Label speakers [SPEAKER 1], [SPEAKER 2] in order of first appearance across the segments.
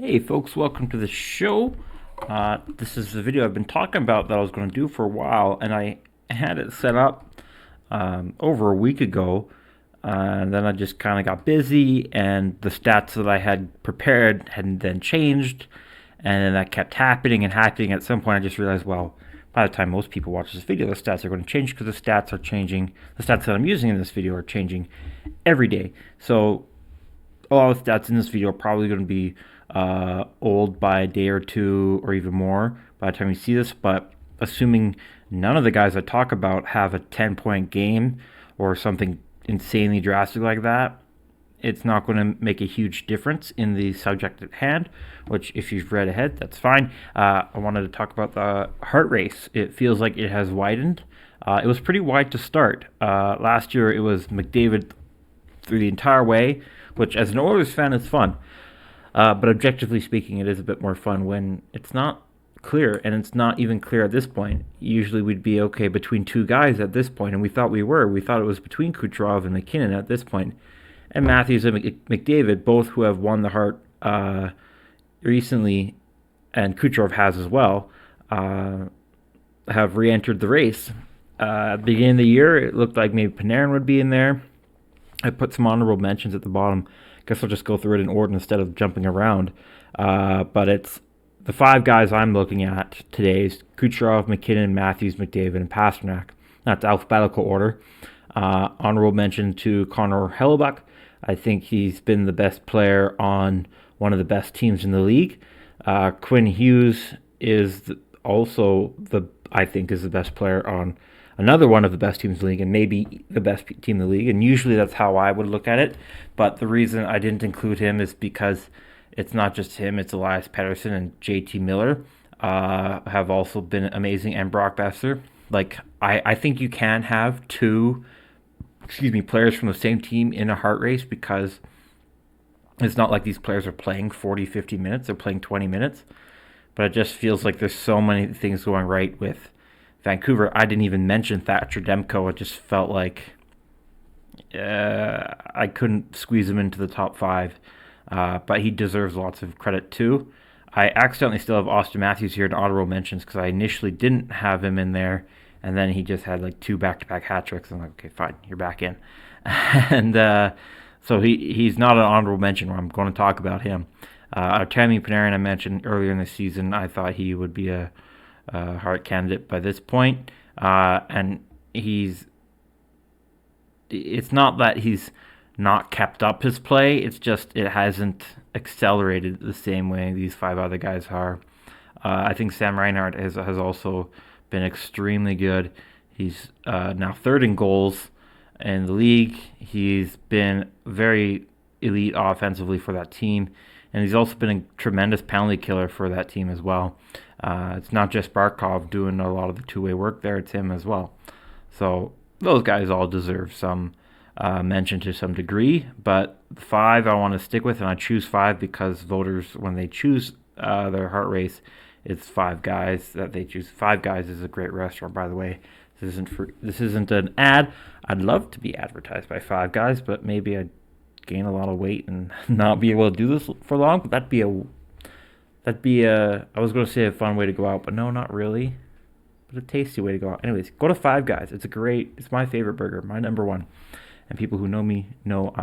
[SPEAKER 1] Hey folks, welcome to the show. This is the video I've been talking about that I was going to do for a while, and I had it set up over a week ago, and then I just kind of got busy, and the stats that I had prepared had then changed, and then that kept happening and happening. At some point, I just realized, well, by the time most people watch this video, the stats are going to change because the stats are changing. The stats that I'm using in this video are changing every day. So a lot of stats in this video are probably going to be old by a day or two or even more by the time you see this. But assuming none of the guys I talk about have a 10-point game or something insanely drastic like that, it's not going to make a huge difference in the subject at hand, which if you've read ahead, that's fine. I wanted to talk about the Hart Race. It feels like it has widened. It was pretty wide to start. Last year, it was McDavid through the entire way, which as an Oilers fan is fun. But objectively speaking, it is a bit more fun when it's not clear, and it's not even clear at this point. Usually we'd be okay between two guys at this point, and we thought we were. We thought it was between Kucherov and McKinnon at this point. And Matthews and McDavid, both who have won the Hart recently, and Kucherov has as well, have re-entered the race. At the beginning of the year, it looked like maybe Panarin would be in there. I put some honorable mentions at the bottom. Guess I'll just go through it in order instead of jumping around. But it's the five guys I'm looking at today is Kucherov, McKinnon, Matthews, McDavid, and Pasternak. That's alphabetical order. Honorable mention to Connor Hellebuyck. I think he's been the best player on one of the best teams in the league. Quinn Hughes is also I think is the best player on another one of the best teams in the league, and maybe the best team in the league. And usually that's how I would look at it. But the reason I didn't include him is because it's not just him, it's Elias Pettersson and JT Miller have also been amazing, and Brock Besser. Like, I think you can have two, players from the same team in a Hart Race because it's not like these players are playing 40, 50 minutes. They're playing 20 minutes. But it just feels like there's so many things going right with Vancouver. I didn't even mention Thatcher Demko. It just felt like I couldn't squeeze him into the top five, but he deserves lots of credit too. I accidentally still have Austin Matthews here in honorable mentions because I initially didn't have him in there, and then he just had like two back-to-back hat tricks. I'm like, okay, fine, you're back in, and so he's not an honorable mention where I'm going to talk about him. Artemi Panarin I mentioned earlier in the season. I thought he would be a Hart candidate by this point, and it's not that he's not kept up his play. It's just it hasn't accelerated the same way these five other guys are. I think Sam Reinhart has also been extremely good. He's now third in goals in the league. He's been very elite offensively for that team, and he's also been a tremendous penalty killer for that team as well. It's not just Barkov doing a lot of the two-way work there, it's him as well. So those guys all deserve some mention to some degree, but the five I want to stick with, and I choose five because voters, when they choose their Hart Race, it's five guys that they choose. Five Guys is a great restaurant, by the way. This isn't an ad. I'd love to be advertised by Five Guys, but maybe I'd gain a lot of weight and not be able to do this for long. But that'd be a I was going to say a fun way to go out, but no, not really. But a tasty way to go out. Anyways, go to Five Guys. It's my favorite burger, my number one. And people who know me know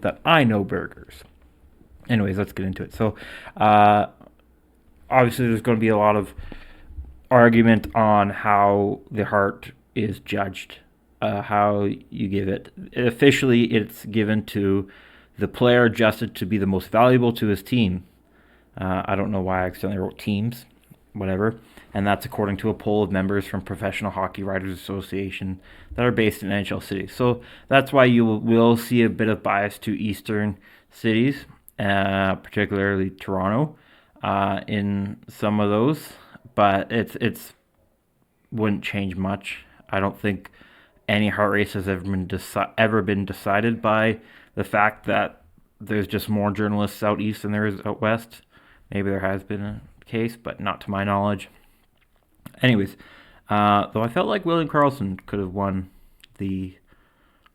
[SPEAKER 1] that I know burgers. Anyways, let's get into it. So, obviously, there's going to be a lot of argument on how the Hart is judged, how you give it. Officially, it's given to the player adjusted to be the most valuable to his team. I don't know why I accidentally wrote teams, whatever. And that's according to a poll of members from Professional Hockey Writers Association that are based in NHL cities. So that's why you will see a bit of bias to Eastern cities, particularly Toronto, in some of those. But it's wouldn't change much. I don't think any Hart Race has ever been decided by the fact that there's just more journalists out east than there is out west. Maybe there has been a case, but not to my knowledge. Anyways, though I felt like William Karlsson could have won the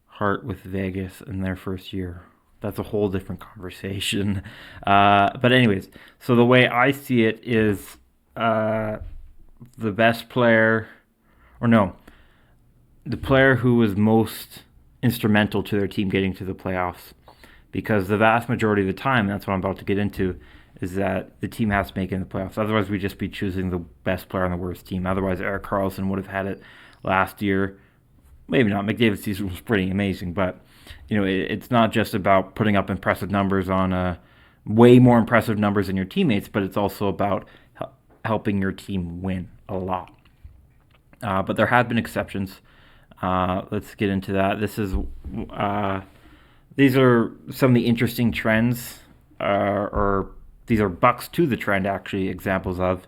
[SPEAKER 1] Hart with Vegas in their first year. that's a whole different conversation. But anyways, so the way I see it is the best player, or no, the player who was most instrumental to their team getting to the playoffs. Because the vast majority of the time, that's what I'm about to get into, is that the team has to make it in the playoffs. Otherwise, we'd just be choosing the best player on the worst team. Otherwise, Erik Karlsson would have had it last year. Maybe not. McDavid's season was pretty amazing, but it's not just about putting up impressive numbers on way more impressive numbers than your teammates, but it's also about helping your team win a lot. But there have been exceptions. Let's get into that. These are some of the interesting trends, or these are bucks to the trend, actually, examples of.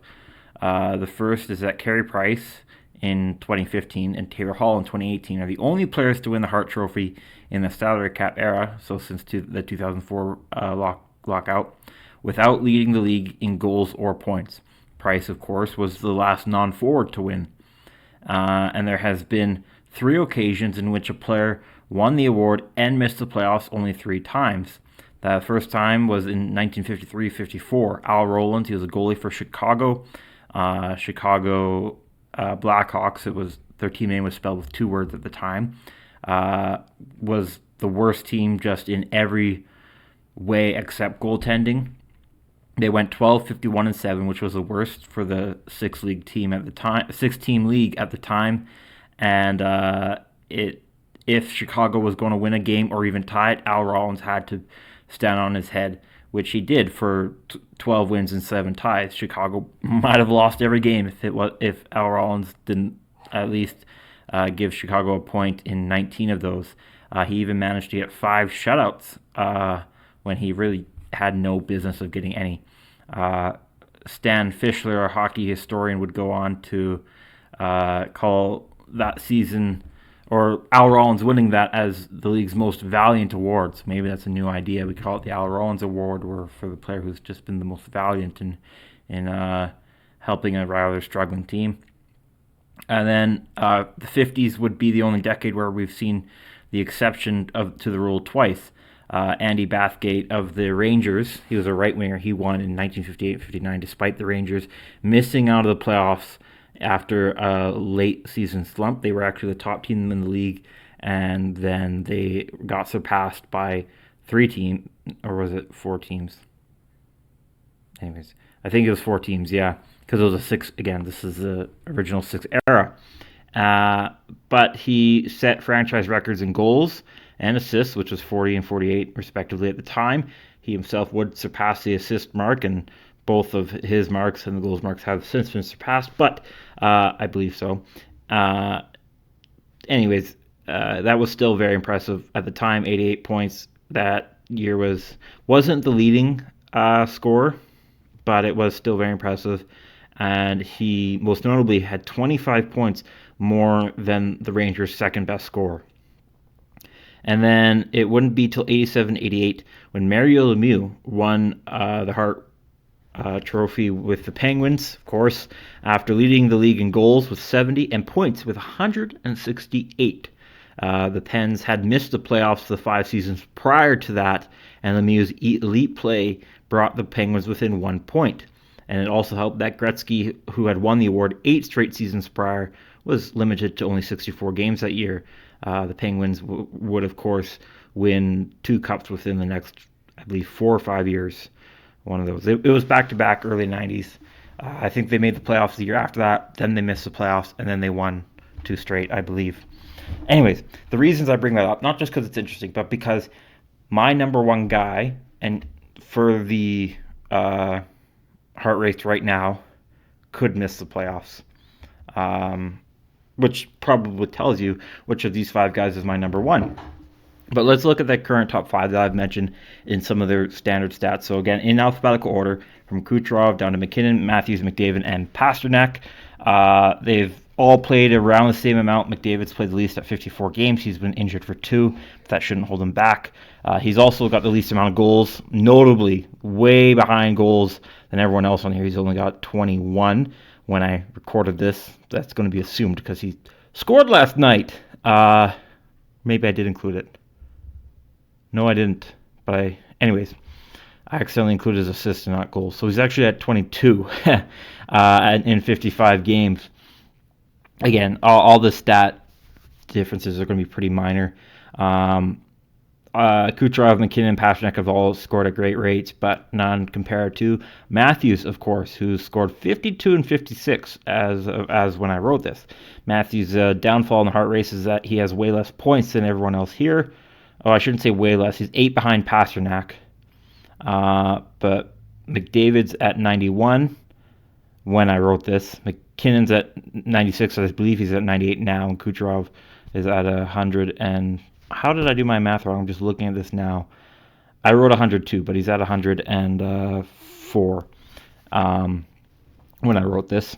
[SPEAKER 1] The first is that Carey Price in 2015 and Taylor Hall in 2018 are the only players to win the Hart Trophy in the salary cap era, so since the 2004 lockout, without leading the league in goals or points. Price, of course, was the last non-forward to win. And there has been 3 occasions in which a player won the award and missed the playoffs only 3 times. The first time was in 1953-54. Al Rowland, he was a goalie for Chicago. Chicago Blackhawks, their team name was spelled with 2 words at the time, was the worst team just in every way except goaltending. They went 12-51-7, which was the worst for the 6-team league at the time. And if Chicago was going to win a game or even tie it, Al Rollins had to stand on his head, which he did for 12 wins and 7 ties. Chicago might have lost every game if Al Rollins didn't at least give Chicago a point in 19 of those. He even managed to get 5 shutouts when he really had no business of getting any. Stan Fischler, a hockey historian, would go on to call that season, or Al Rollins winning that, as the league's most valiant awards. Maybe that's a new idea. We call it the Al Rollins Award, or for the player who's just been the most valiant in helping a rather struggling team. And then the 50s would be the only decade where we've seen the exception to the rule twice. Andy Bathgate of the Rangers, he was a right winger. He won in 1958-59 despite the Rangers missing out of the playoffs after a late season slump. They were actually the top team in the league, and then they got surpassed by 3 teams, or was it 4 teams? Anyways, I think it was 4 teams, yeah, because it was a 6. Again, this is the original 6 era. But he set franchise records in goals and assists, which was 40 and 48 respectively at the time. He himself would surpass the assist mark, and both of his marks and the goals marks have since been surpassed, but I believe so. Anyways, that was still very impressive at the time. 88 points that year wasn't the leading score, but it was still very impressive. And he most notably had 25 points more than the Rangers' second best scorer. And then it wouldn't be till 87-88 when Mario Lemieux won the Hart Trophy with the Penguins, of course, after leading the league in goals with 70 and points with 168. The Pens had missed the playoffs the 5 seasons prior to that, and Lemieux's elite play brought the Penguins within 1 point. And it also helped that Gretzky, who had won the award 8 straight seasons prior, was limited to only 64 games that year. The Penguins would, of course, win 2 cups within the next, I believe, 4 or 5 years. One of those. It was back-to-back early 90s. I think they made the playoffs the year after that. Then they missed the playoffs, and then they won 2 straight, I believe. Anyways, the reasons I bring that up, not just because it's interesting, but because my number 1 guy, and for the Hart Race right now, could miss the playoffs. Which probably tells you which of these 5 guys is my number 1. But let's look at the current top 5 that I've mentioned in some of their standard stats. So again, in alphabetical order, from Kucherov down to McKinnon, Matthews, McDavid, and Pasternak. They've all played around the same amount. McDavid's played the least at 54 games. He's been injured for 2, but that shouldn't hold him back. He's also got the least amount of goals, notably way behind goals than everyone else on here. He's only got 21. When I recorded this, that's going to be assumed because he scored last night. Maybe I did include it. No, I didn't. But anyways, I accidentally included his assists and not goals. So he's actually at 22 in 55 games. Again, all the stat differences are going to be pretty minor. Kucherov, McKinnon, and Pastrnak have all scored at great rates, but none compared to Matthews, of course, who scored 52 and 56 as when I wrote this. Matthews' downfall in the Hart Race is that he has way less points than everyone else here. Oh, I shouldn't say way less. He's 8 behind Pastrnak. But McDavid's at 91 when I wrote this. McKinnon's at 96. I believe he's at 98 now, and Kucherov is at 100 and... How did I do my math wrong? I'm just looking at this now. I wrote 102, but he's at 104 when I wrote this.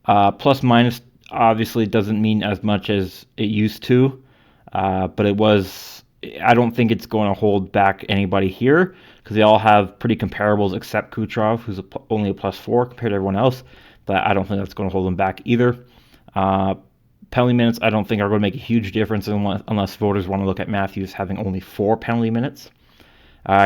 [SPEAKER 1] Plus minus obviously doesn't mean as much as it used to, but it was. I don't think it's going to hold back anybody here because they all have pretty comparables except Kucherov, who's only a +4 compared to everyone else. But I don't think that's going to hold them back either. Penalty minutes, I don't think are going to make a huge difference unless voters want to look at Matthews having only 4 penalty minutes.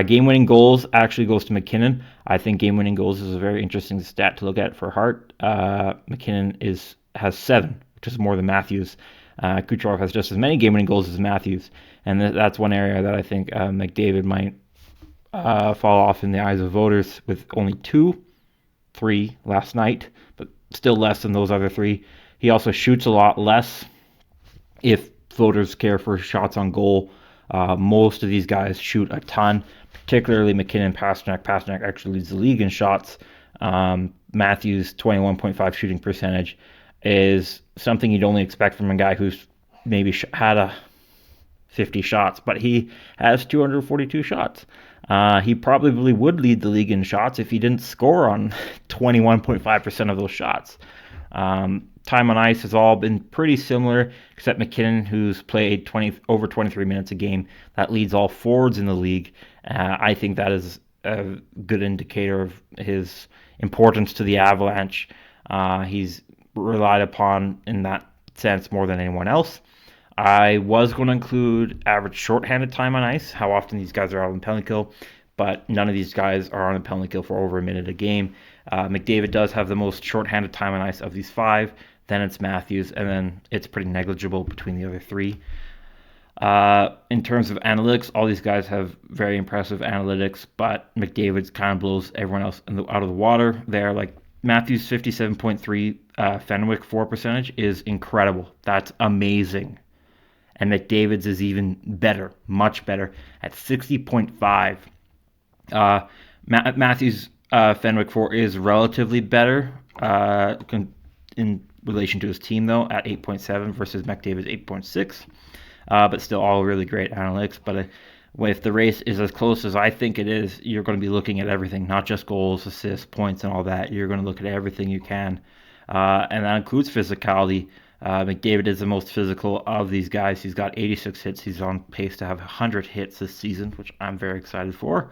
[SPEAKER 1] Game-winning goals actually goes to McKinnon. I think game-winning goals is a very interesting stat to look at for Hart. McKinnon has 7, which is more than Matthews. Kucherov has just as many game-winning goals as Matthews, and that's one area that I think McDavid might fall off in the eyes of voters with only 3 last night, but still less than those other 3. He also shoots a lot less if voters care for shots on goal. Most of these guys shoot a ton, particularly McKinnon, Pastrnak. Pastrnak actually leads the league in shots. Matthews' 21.5 shooting percentage is something you'd only expect from a guy who's maybe had 50 shots, but he has 242 shots. He probably would lead the league in shots if he didn't score on 21.5% of those shots. Time on ice has all been pretty similar, except McKinnon, who's played over 23 minutes a game. That leads all forwards in the league. I think that is a good indicator of his importance to the Avalanche. He's relied upon in that sense more than anyone else. I was going to include average shorthanded time on ice, how often these guys are out on penalty kill, but none of these guys are on a penalty kill for over a minute a game. McDavid does have the most shorthanded time on ice of these 5. Then it's Matthews, and then it's pretty negligible between the other 3. In terms of analytics, all these guys have very impressive analytics, but McDavid's kind of blows everyone else out of the water there. Like Matthews' 57.3 Fenwick 4 percentage is incredible. That's amazing. And McDavid's is even better, much better, at 60.5. Matthews' Fenwick 4 is relatively better in relation to his team, though, at 8.7 versus McDavid's 8.6. But still all really great analytics. But if the race is as close as I think it is, you're going to be looking at everything, not just goals, assists, points, and all that. You're going to look at everything you can. And that includes physicality. McDavid is the most physical of these guys. He's got 86 hits. He's on pace to have 100 hits this season, which I'm very excited for.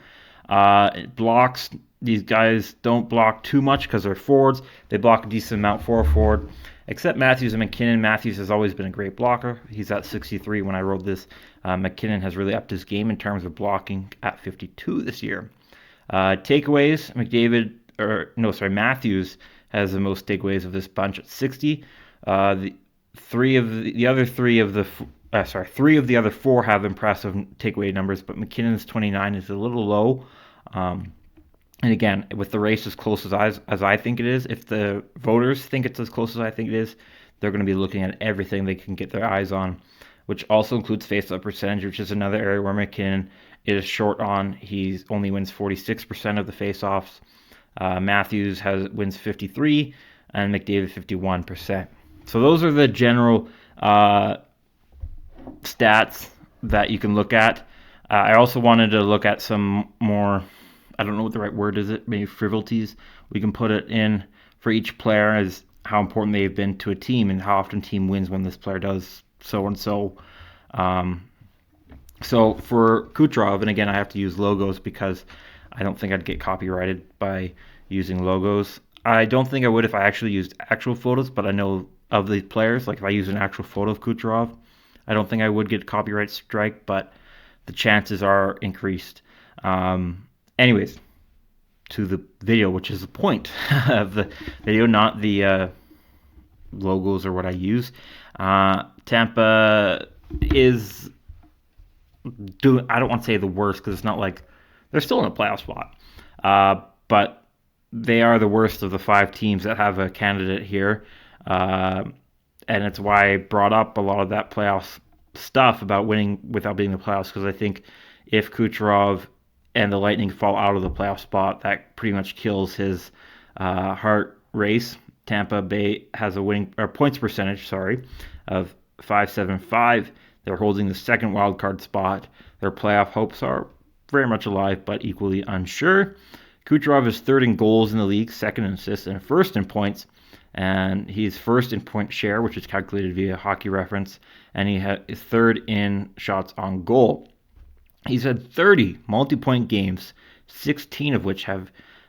[SPEAKER 1] Blocks, these guys don't block too much because they're forwards. They block a decent amount for a forward, except Matthews and McKinnon. Matthews has always been a great blocker. He's at 63 when I wrote this. McKinnon has really upped his game in terms of blocking at 52 this year. Takeaways, Matthews has the most takeaways of this bunch at 60. Three of the other 4 have impressive takeaway numbers, but McKinnon's 29 is a little low. And again, with the race as close as I think it is, if the voters think it's as close as I think it is, they're going to be looking at everything they can get their eyes on, which also includes face-off percentage, which is another area where McKinnon is short on. He only wins 46% of the face-offs. Matthews wins 53%, and McDavid 51%. So those are the general stats that you can look at. I also wanted to look at some more, I don't know what the right word is, maybe frivolities. We can put it in for each player as how important they've been to a team and how often team wins when this player does so and so. So for Kucherov, and again I have to use logos because I don't think I'd get copyrighted by using logos. I don't think I would if I actually used actual photos, but I know of the players, like if I use an actual photo of Kucherov, I don't think I would get copyright strike, but the chances are increased. Anyways, to the video, which is the point of the video, not the logos or what I use. Tampa is doing, I don't want to say the worst because it's not like they're still in a playoff spot, but they are the worst of the 5 teams that have a candidate here. And it's why I brought up a lot of that playoff stuff about winning without being in the playoffs, because I think if Kucherov and the Lightning fall out of the playoff spot, that pretty much kills his Hart Race. Tampa Bay has a winning or points percentage, of .575. They're holding the second wild card spot. Their playoff hopes are very much alive, but equally unsure. Kucherov is third in goals in the league, second in assists, and first in points. And he's first in point share, which is calculated via Hockey Reference, and he is third in shots on goal. He's had 30 multi-point games, 16 of which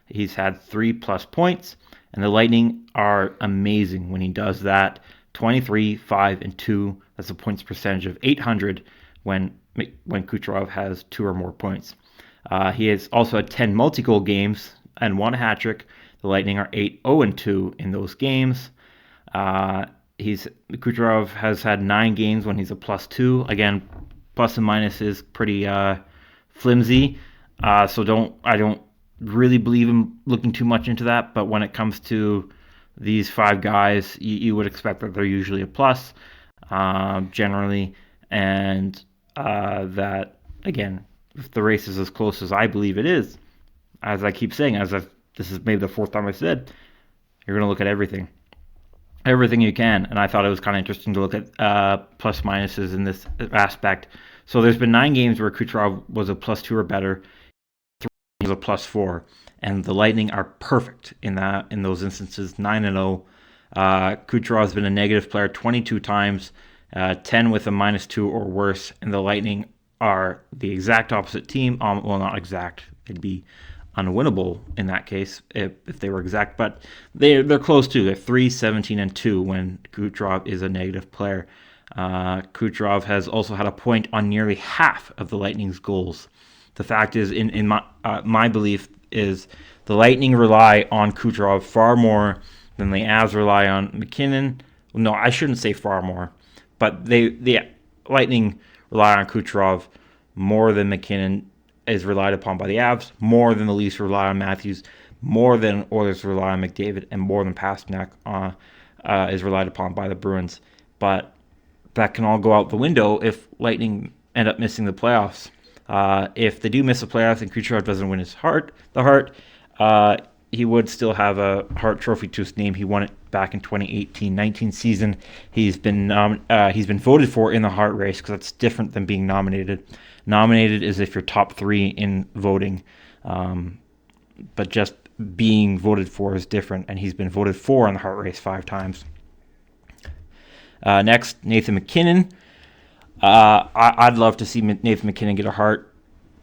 [SPEAKER 1] he's had 3+ points, and the Lightning are amazing when he does that. 23, 5, and 2. That's a points percentage of .800 when Kucherov has 2 or more points. He has also had 10 multi-goal games and 1 hat trick. The Lightning are 8-0-2 in those games. Kucherov has had 9 games when he's a +2. Again, plus and minus is pretty flimsy. So I don't really believe him looking too much into that. But when it comes to these 5 guys, you would expect that they're usually a plus, generally, and that, again, if the race is as close as I believe it is, as I keep saying, this is maybe the 4th time I said, you're going to look at everything you can, and I thought it was kind of interesting to look at plus minuses in this aspect. So there's been 9 games where Kucherov was a +2 or better, 3 was a +4, and the Lightning are perfect in those instances, 9-0. Kucherov's been a negative player 22 times, 10 with a -2 or worse, and the Lightning are the exact opposite team. Well, not exact; it'd be unwinnable in that case if they were exact, but they're close too. They're 3, 17, and 2 when Kucherov is a negative player. Kucherov has also had a point on nearly half of the Lightning's goals. The fact is, in my belief, is the Lightning rely on Kucherov far more than the Avs rely on McKinnon. No, I shouldn't say far more, but the Lightning rely on Kucherov more than McKinnon is relied upon by the Avs, more than the Leafs rely on Matthews, more than Oilers rely on McDavid, and more than Pastrnak is relied upon by the Bruins. But that can all go out the window if Lightning end up missing the playoffs. If they do miss the playoffs and Kucherov doesn't win the Hart, he would still have a Hart Trophy to his name. He won it back in 2018-19 season. He's been voted for in the Hart Race, because that's different than being nominated. Nominated is if you're top 3 in voting, but just being voted for is different, and he's been voted for in the Hart Race 5 times. Next, Nathan MacKinnon. I'd love to see Nathan MacKinnon get a Hart.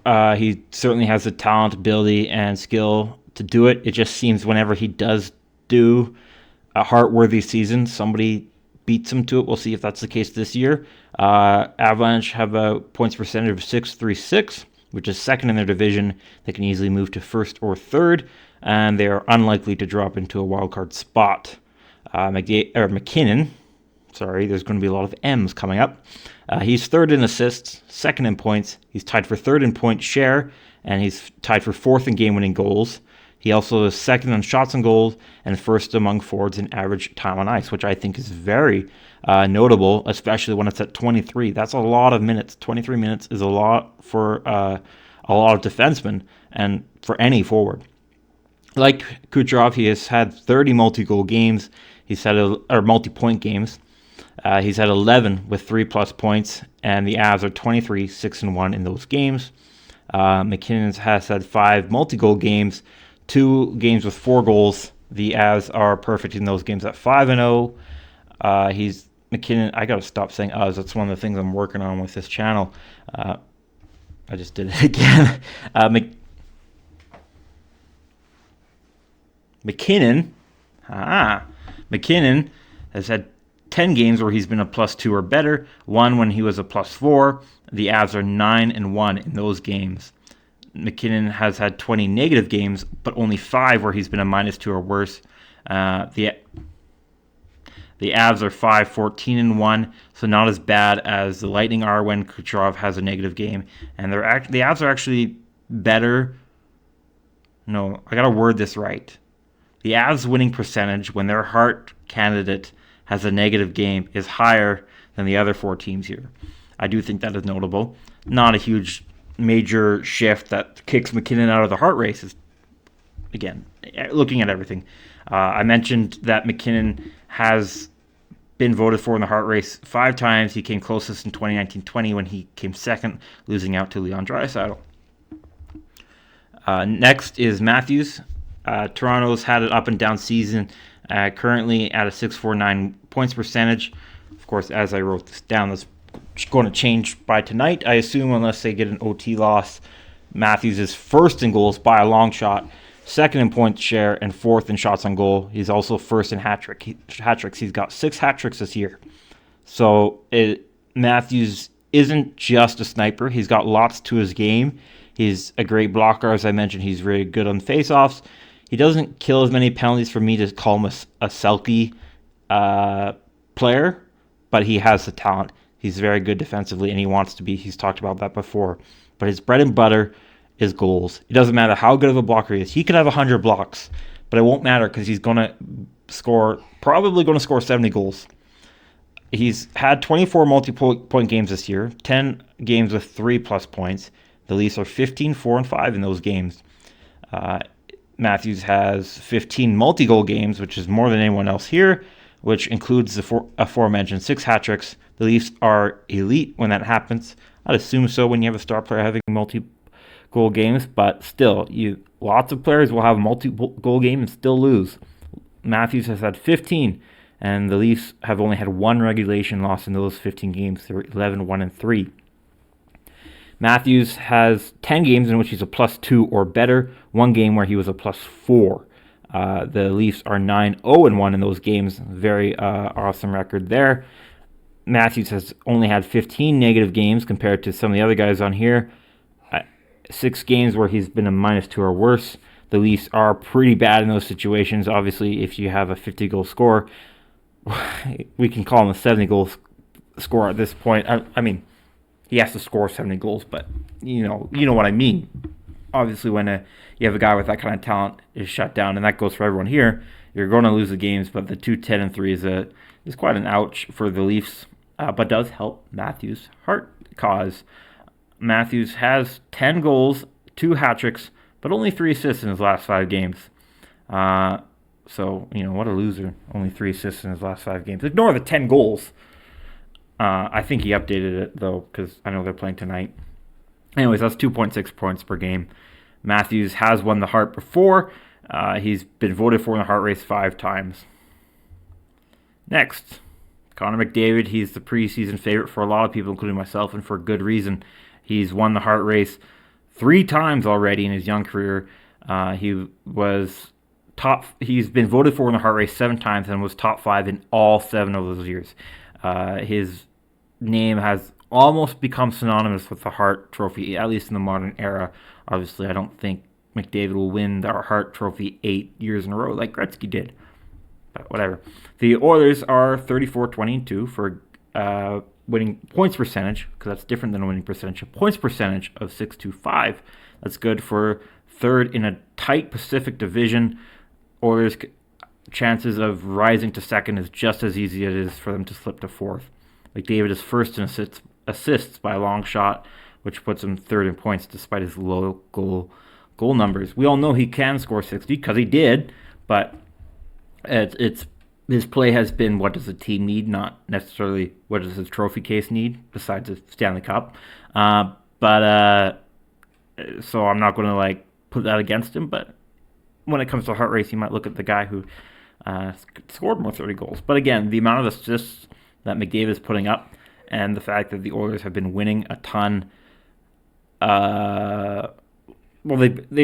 [SPEAKER 1] He certainly has the talent, ability, and skill to do it. It just seems whenever he does do a Hart-worthy season, somebody beats him to it. We'll see if that's the case this year. Avalanche have a points percentage of .636, which is second in their division. They can easily move to first or third, and they are unlikely to drop into a wildcard spot. MacKinnon, there's going to be a lot of M's coming up. He's third in assists, second in points. He's tied for third in point share, and he's tied for fourth in game-winning goals. He also is second on shots on goal and first among forwards in average time on ice, which I think is very notable, especially when it's at 23. That's a lot of minutes. 23 minutes is a lot for a lot of defensemen and for any forward. Like Kucherov, he has had 30 multi-goal games. He's had multi-point games. He's had 11 with 3+ points, and the Avs are 23, 6-1 in those games. MacKinnon has had 5 multi-goal games, 2 games with 4 goals. The Avs are perfect in those games at 5-0. MacKinnon. I gotta stop saying us. That's one of the things I'm working on with this channel. I just did it again. MacKinnon. MacKinnon has had 10 games where he's been a +2 or better. 1 when he was a +4. The Avs are 9-1 in those games. McKinnon has had 20 negative games, but only 5 where he's been a -2 or worse. The Avs are 5-14-1, so not as bad as the Lightning are when Kucherov has a negative game. And the Avs are actually better. No, I gotta word this right. The Avs' winning percentage when their Hart candidate has a negative game is higher than the other 4 teams here. I do think that is notable. Not a huge major shift that kicks McKinnon out of the Hart race. Is, again, looking at everything. I mentioned that McKinnon has been voted for in the Hart race 5 times. He came closest in 2019-20 when he came second, losing out to Leon Draisaitl. Next is Matthews. Toronto's had an up and down season, currently at a .649 points percentage. Of course, as I wrote this down, that's going to change by tonight, I assume, unless they get an OT loss. Matthews is first in goals by a long shot, second in point share, and fourth in shots on goal. He's also first in hat-tricks. He's got 6 hat-tricks this year. So Matthews isn't just a sniper. He's got lots to his game. He's a great blocker. As I mentioned, he's really good on faceoffs. He doesn't kill as many penalties for me to call him a Selke player, but he has the talent. He's very good defensively, and he wants to be. He's talked about that before. But his bread and butter is goals. It doesn't matter how good of a blocker he is. He could have 100 blocks, but it won't matter because he's probably going to score 70 goals. He's had 24 multi-point games this year, 10 games with 3+ points. The Leafs are 15-4-5 in those games. Matthews has 15 multi-goal games, which is more than anyone else here, which includes the aforementioned 6 hat-tricks. The Leafs are elite when that happens. I'd assume so when you have a star player having multi-goal games, but still, lots of players will have a multi-goal game and still lose. Matthews has had 15, and the Leafs have only had 1 regulation loss in those 15 games. They're 11-1-3. Matthews has 10 games in which he's a +2 or better, 1 game where he was a +4. The Leafs are 9-0-1 in those games. Very awesome record there. Matthews has only had 15 negative games compared to some of the other guys on here. 6 games where he's been a -2 or worse. The Leafs are pretty bad in those situations. Obviously, if you have a 50-goal score, we can call him a 70-goal scorer at this point. I mean, he has to score 70 goals, but you know what I mean. Obviously, when you have a guy with that kind of talent is shut down, and that goes for everyone here, you're going to lose the games. But the 2-10-3 is quite an ouch for the Leafs, but does help Matthews' Hart cause. Matthews has 10 goals, 2 hat-tricks, but only 3 assists in his last 5 games. So, what a loser. Only 3 assists in his last 5 games. Ignore the 10 goals. I think he updated it, though, because I know they're playing tonight. Anyways, that's 2.6 points per game. Matthews has won the Hart before. He's been voted for in the Hart race 5 times. Next, Connor McDavid. He's the preseason favorite for a lot of people, including myself, and for good reason. He's won the Hart race 3 times already in his young career. He's been voted for in the Hart race 7 times and was top 5 in all 7 of those years. His name has almost become synonymous with the Hart Trophy, at least in the modern era. Obviously, I don't think McDavid will win the Hart Trophy 8 years in a row like Gretzky did. But whatever. The Oilers are 34-22 for winning points percentage, because that's different than winning percentage. A points percentage of .625. That's good for third in a tight Pacific Division. Oilers' chances of rising to second is just as easy as it is for them to slip to fourth. McDavid is first in assists by a long shot, which puts him third in points despite his low goal numbers. We all know he can score 60 because he did, but his play has been, what does the team need, not necessarily what does his trophy case need, besides the Stanley Cup. So I'm not going to put that against him, but when it comes to Hart race, you might look at the guy who scored more 30 goals. But again, the amount of assists that McDavid is putting up, and the fact that the Oilers have been winning a ton. They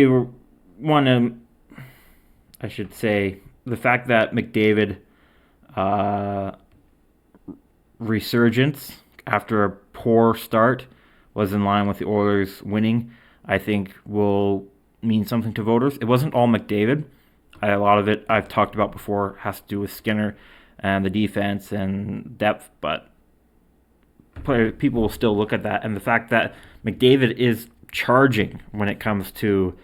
[SPEAKER 1] were one. I should say the fact that McDavid resurgence after a poor start was in line with the Oilers winning. I think will mean something to voters. It wasn't all McDavid. A lot of it I've talked about before has to do with Skinner and the defense and depth, but people will still look at that. And the fact that McDavid is charging when it comes to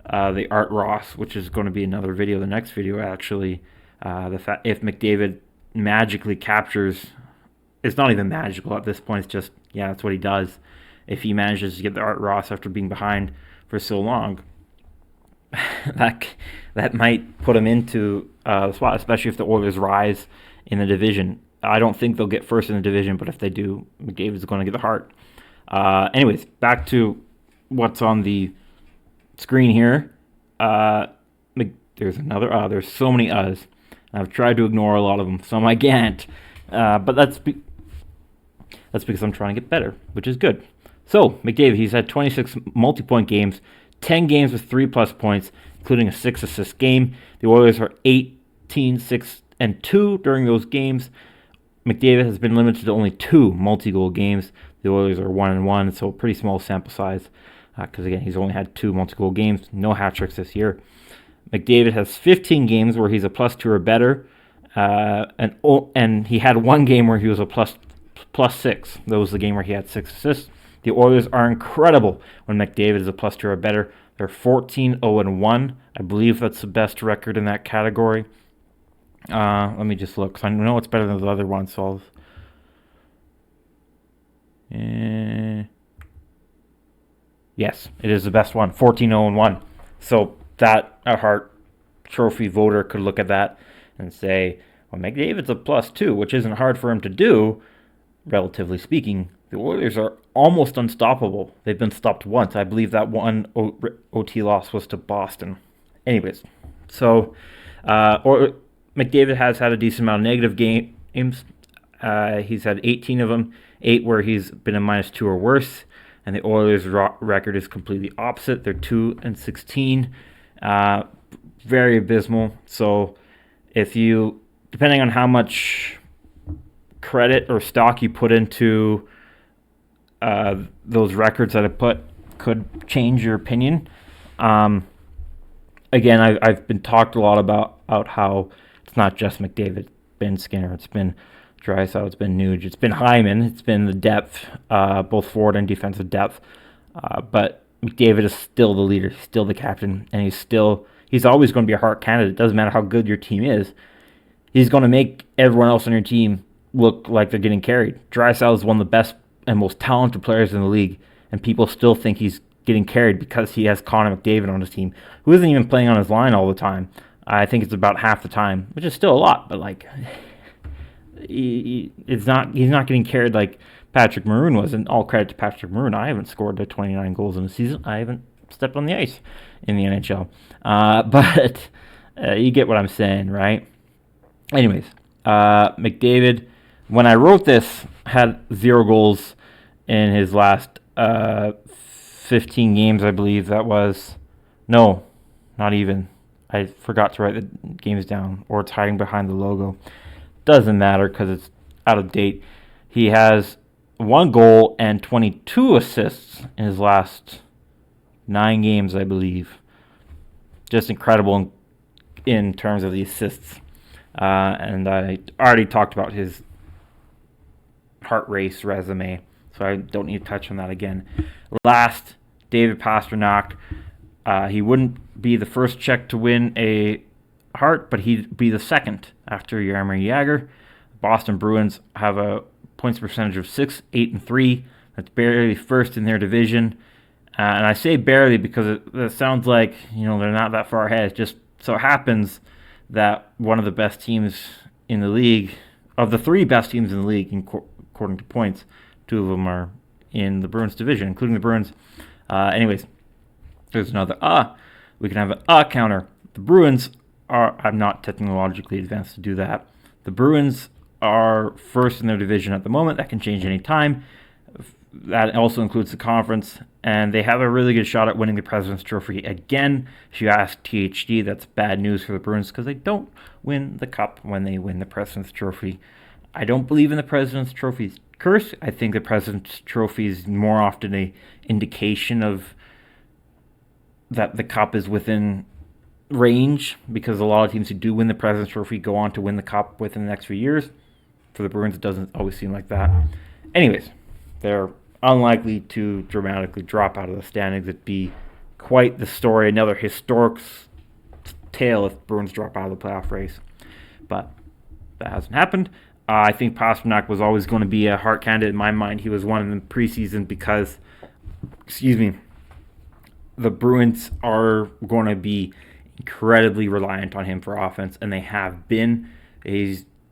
[SPEAKER 1] the Art Ross, which is going to be another video, the next video actually. The fact if McDavid magically captures, it's not even magical at this point. It's just that's what he does. If he manages to get the Art Ross after being behind for so long, that might put him into the spot, especially if the Oilers rise in the division. I don't think they'll get first in the division, but if they do, McDavid's going to get the Hart. Anyways, back to what's on the screen here. There's another there's so many uhs. I've tried to ignore a lot of them, some I can't. But that's because I'm trying to get better, which is good. So, McDavid, he's had 26 multi-point games, 10 games with 3+ points, including a 6-assist game. The Oilers are 18, 6, and 2 during those games. McDavid has been limited to only 2 multi-goal games. The Oilers are 1-1, so pretty small sample size. Because, again, he's only had 2 multi-goal games, no hat tricks this year. McDavid has 15 games where he's a +2 or better. And he had 1 game where he was a +6. That was the game where he had 6 assists. The Oilers are incredible when McDavid is a +2 or better. They're 14-0-1. I believe that's the best record in that category. Let me just look, because I know it's better than the other ones. So yes, it is the best one, 14-0-1. So that a Hart Trophy voter could look at that and say, well, McDavid's a +2, which isn't hard for him to do, relatively speaking. The Oilers are almost unstoppable. They've been stopped once. I believe that one OT loss was to Boston. Anyways, so McDavid has had a decent amount of negative games. He's had 18 of them, 8 where he's been a -2 or worse. And the Oilers' record is completely opposite. They're 2-16, very abysmal. So if you, depending on how much credit or stock you put into those records that I put, could change your opinion. Again, I've been talked a lot about how it's not just McDavid, it's been Skinner, it's been Draisaitl, it's been Nuge, it's been Hyman, it's been the depth, both forward and defensive depth. But McDavid is still the leader, he's still the captain, and he's always going to be a Hart candidate. It doesn't matter how good your team is. He's going to make everyone else on your team look like they're getting carried. Draisaitl is one of the best and most talented players in the league, and people still think he's getting carried because he has Connor McDavid on his team, who isn't even playing on his line all the time. I think it's about half the time, which is still a lot, but like he's not getting carried like Patrick Maroon was. And all credit to Patrick Maroon. I haven't scored 29 goals in a season. I haven't stepped on the ice in the NHL. But you get what I'm saying, right? Anyways, McDavid, when I wrote this, had 0 goals in his last 15 games, I believe that was. No, not even. I forgot to write the games down, or it's hiding behind the logo. Doesn't matter because it's out of date. He has 1 goal and 22 assists in his last 9 games, I believe. Just incredible in terms of the assists. And I already talked about his Hart Race resume, so I don't need to touch on that again. Last, David Pastrnak. He wouldn't be the first Czech to win a Hart, but he'd be the second after Jaromir Jagr. Boston Bruins have a points percentage of 6-8-3. That's barely first in their division. And I say barely because it sounds like they're not that far ahead. It just so happens that one of the best teams in the league, of the 3 best teams in the league, according to points, 2 of them are in the Bruins division, including the Bruins. Anyways, there's another we can have an counter. The Bruins are, I'm not technologically advanced to do that. The Bruins are first in their division at the moment. That can change any time. That also includes the conference, and they have a really good shot at winning the President's Trophy again. If you ask THD, that's bad news for the Bruins because they don't win the Cup when they win the President's Trophy. I don't believe in the President's Trophy's curse. I think the President's Trophy is more often an indication of that the Cup is within range, because a lot of teams who do win the President's Trophy go on to win the Cup within the next few years. For the Bruins, it doesn't always seem like that. Anyways, they're unlikely to dramatically drop out of the standings. It'd be quite the story, another historic tale if Bruins drop out of the playoff race. But that hasn't happened. I think Pastrnak was always going to be a Hart candidate in my mind. He was one in the preseason because, the Bruins are going to be incredibly reliant on him for offense, and they have been.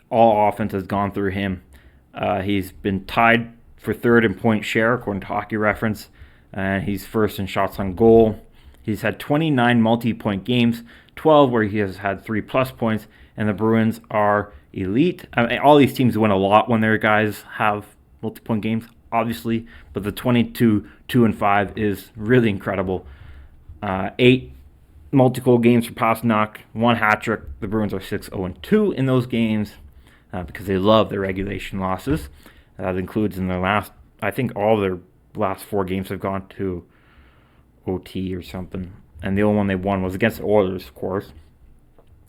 [SPEAKER 1] All offense has gone through him. He's been tied for third in point share, according to Hockey Reference, and he's first in shots on goal. He's had 29 multi-point games, 12 where he has had 3+ points, and the Bruins are elite. I mean, all these teams win a lot when their guys have multi-point games, obviously, but the 22, 2, and 5 is really incredible. 8 multi-goal games for Pastrnak, 1 hat-trick. The Bruins are 6-0-2 in those games because they love their regulation losses. That includes in their last, I think all their last 4 games have gone to OT or something. And the only one they won was against the Oilers, of course.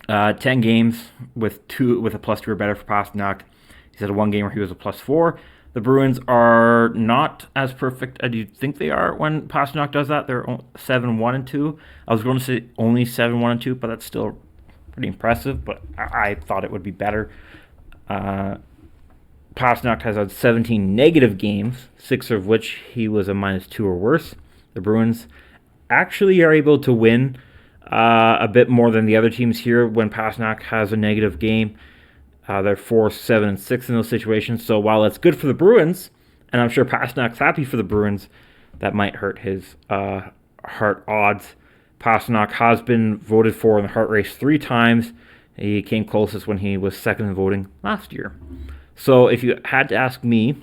[SPEAKER 1] 10 games with a +2 or better for Pastrnak. He's had 1 game where he was a +4. The Bruins are not as perfect as you think they are when Pastrnak does that. They're 7-1-2. I was going to say only 7-1-2, but that's still pretty impressive. But I thought it would be better. Pastrnak has had 17 negative games, 6 of which he was a -2 or worse. The Bruins actually are able to win a bit more than the other teams here when Pastrnak has a negative game. They're 4, 7, and 6 in those situations. So while that's good for the Bruins, and I'm sure Pasternak's happy for the Bruins, that might hurt his Hart odds. Pastrnak has been voted for in the Hart Race 3 times. He came closest when he was second in voting last year. So if you had to ask me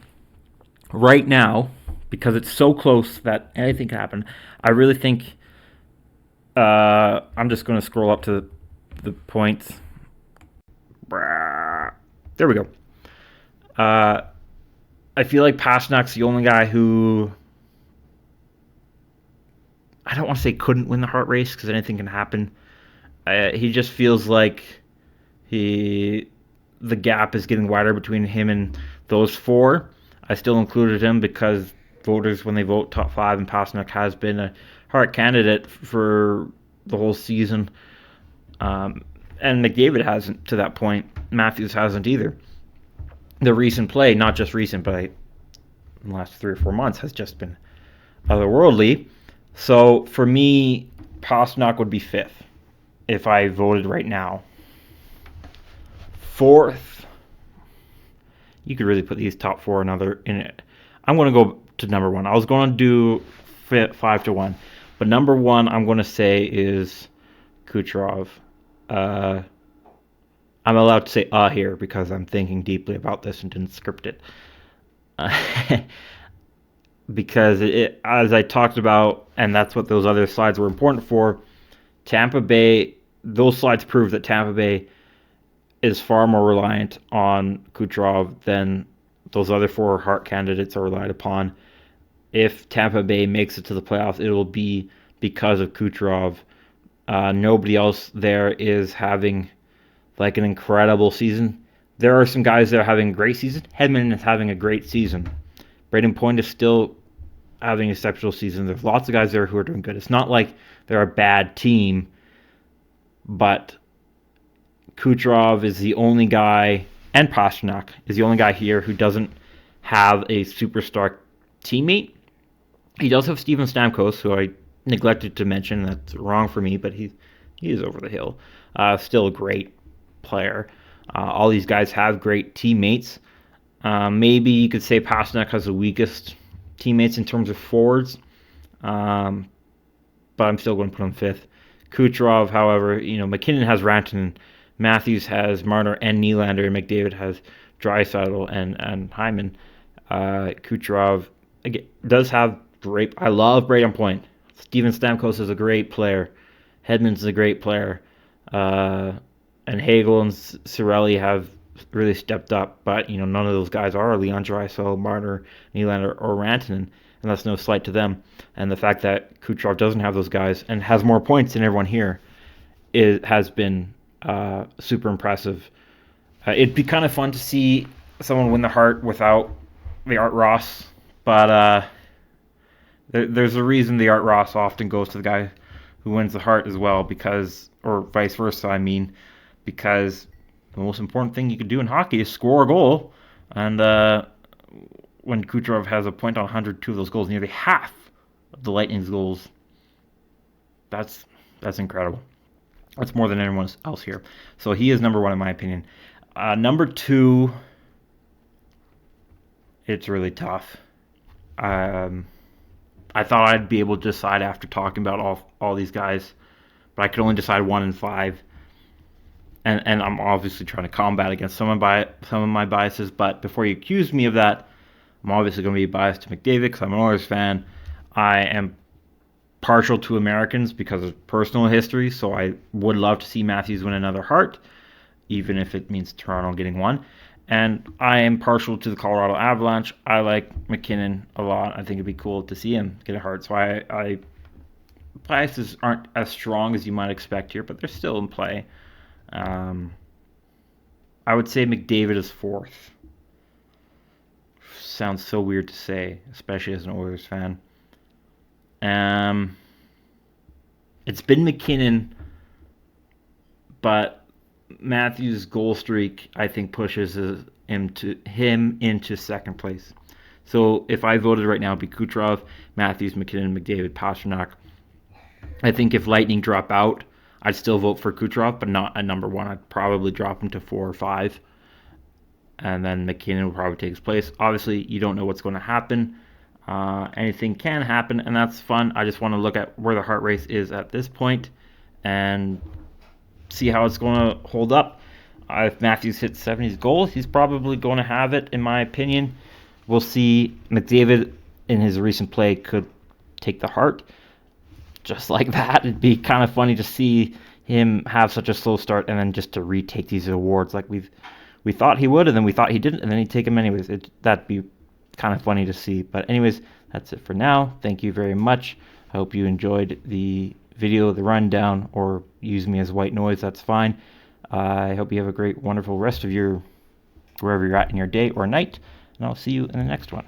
[SPEAKER 1] right now, because it's so close that anything can happen, I really think I'm just going to scroll up to the points. There we go. I feel like Pasternak's the only guy who, I don't want to say couldn't win the Hart Race because anything can happen. He just feels like the gap is getting wider between him and those 4. I still included him because voters, when they vote top 5, and Pastrnak has been a Hart candidate for the whole season. And McDavid hasn't to that point. Matthews hasn't either. The recent play, not just recent, but in the last 3 or 4 months, has just been otherworldly. So for me, Pastrnak would be 5th if I voted right now. 4th, you could really put these top 4 in it. I'm going to go to number 1. I was going to do 5-1, but number 1 I'm going to say is Kucherov. I'm allowed to say here because I'm thinking deeply about this and didn't script it. Because as I talked about, and that's what those other slides were important for, Tampa Bay, those slides prove that Tampa Bay is far more reliant on Kucherov than those other 4 Hart candidates are relied upon. If Tampa Bay makes it to the playoffs, it will be because of Kucherov. Nobody else there is having like an incredible season. There are some guys that are having a great season. Hedman is having a great season. Braden Point is still having an exceptional season. There's lots of guys there who are doing good. It's not like they're a bad team, but Kucherov is the only guy, and Pastrnak is the only guy here who doesn't have a superstar teammate. He does have Steven Stamkos, who I neglected to mention. That's wrong for me, but he is over the hill. Still a great player. All these guys have great teammates. Maybe you could say Pastrnak has the weakest teammates in terms of forwards, but I'm still going to put him 5th. Kucherov, however, McKinnon has Rantanen, Matthews has Marner and Nylander, and McDavid has Draisaitl and Hyman. Kucherov again, does have great. I love Braden Point. Steven Stamkos is a great player. Hedman's a great player. And Hagel and Cirelli have really stepped up, but none of those guys are Leon Draisaitl, Marner, Nylander, or Rantanen. and that's no slight to them. And the fact that Kucherov doesn't have those guys and has more points than everyone here has been super impressive. It'd be kind of fun to see someone win the Hart without the Art Ross, but there's a reason the Art Ross often goes to the guy who wins the Hart as well, because, or vice versa, I mean, because the most important thing you can do in hockey is score a goal, and when Kucherov has a point on 102 of those goals, nearly half of the Lightning's goals, that's incredible. That's more than anyone else here. So he is number one in my opinion. Number two, it's really tough. I thought I'd be able to decide after talking about all these guys, but I could only decide 1 and 5. And I'm obviously trying to combat against some of my biases. But before you accuse me of that, I'm obviously going to be biased to McDavid because I'm an Oilers fan. I am partial to Americans because of personal history, so I would love to see Matthews win another Hart, even if it means Toronto getting one. And I am partial to the Colorado Avalanche. I like McKinnon a lot. I think it'd be cool to see him get a Hart. So I biases aren't as strong as you might expect here, but they're still in play. I would say McDavid is 4th. Sounds so weird to say, especially as an Oilers fan. It's been McKinnon, but Matthews' goal streak, I think, pushes him into second place. So if I voted right now, it'd be Kucherov, Matthews, McKinnon, McDavid, Pastrnak. I think if Lightning drop out, I'd still vote for Kucherov, but not at number 1. I'd probably drop him to 4 or 5. And then McKinnon will probably take his place. Obviously, you don't know what's going to happen. Anything can happen, and that's fun. I just want to look at where the Hart Race is at this point and see how it's going to hold up. If Matthews hits 70 goals, he's probably going to have it, in my opinion. We'll see. McDavid, in his recent play, could take the Hart just like that. It'd be kind of funny to see him have such a slow start and then just to retake these awards like we thought he would, and then we thought he didn't, and then he'd take them anyways. That'd be kind of funny to see. But anyways, that's it for now. Thank you very much. I hope you enjoyed the video, the rundown, or use me as white noise. That's fine. I hope you have a great, wonderful rest of your, wherever you're at in your day or night, and I'll see you in the next one.